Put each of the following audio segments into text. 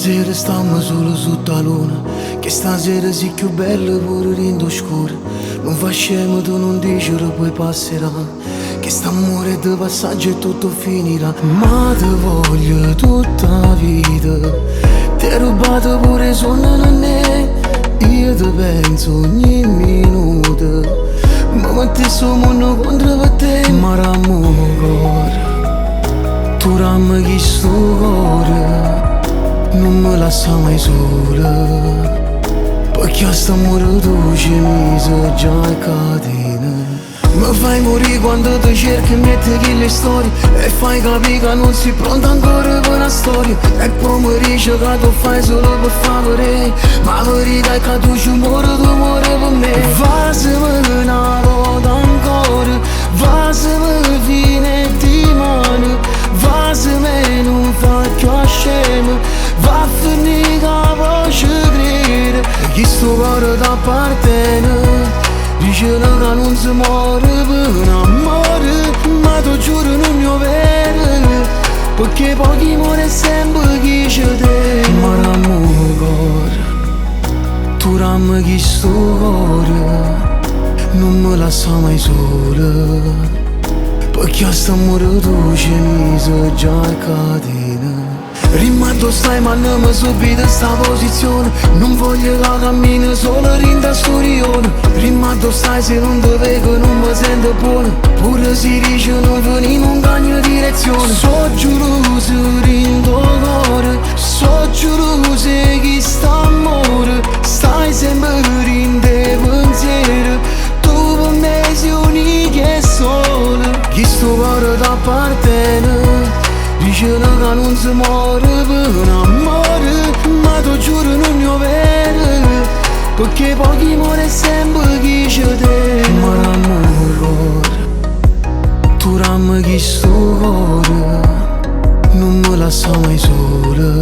Stasera stiamo solo sotto la luna, che stasera si più bella pure in oscura. Non fa scemo, tu non dici che poi passerà, che st'amore di passaggio e tutto finirà. Ma ti voglio tutta la vita, ti ho rubato pure il sonno da me. Io ti penso ogni minuto, ma metti sto mondo contro per te. Ma rammo cuore, tu rammi chi sto cuore, non mi lascia mai sola, perché a st'amore tu ci mise già in catena. Mi fai morire quando ti cerchi e metti le storie, e fai capire che non sei pronta ancora per una storia. E poi mi dici che tu fai solo per favore, ma la verità è che tu ci muori, tu muori per me. Vasimi una volta ancora, vasimi fino a ti mani, vasimi non fa più a scemo, va a finire che voce credere che sto cuore t'appartiene. Dicono che non si muore per un amore, ma tu giuro non è vero, perché pochi muore sempre chi c'è te. Ma rammo cuore, tu rammi chi sto cuore, non mi lascia mai sola, perché a st'amore tu ci mise già in catena. Rimando stai ma non mi subito sta posizione, non voglio che cammini solo rinda sto rione. Rimando stai se non ti vedo non mi sento buono, pure si dice non veni non cambio direzione. So geloso rindo cuore, so geloso che sta amore, stai sempre rinde pensiero, tu per me sei unica e sola, che sto cuore t'appartiene. Dicono che non si muore per un amore, ma tu giuro non è vero, perché pochi muore sempre chi c'è te. Ma rammo cuore, tu rammi chi sto cuore, non mi lascia mai sola,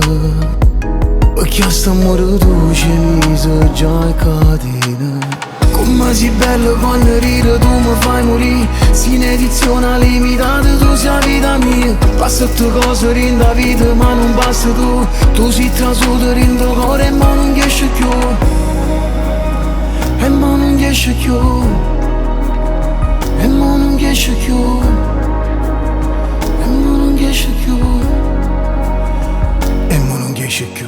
perché a st'amore tu ci mise già in catena. Come sei bello quando ridi tu mi fai morire, sei un'edizione limitata, tu sei la vita mia. Passa tutte cose rinda vita ma non basta tu, tu sei trasuto rinda cuore e mo non riesci più, e mo non riesci più, e mo non riesci più, e mo non riesci più, e mo non riesci più.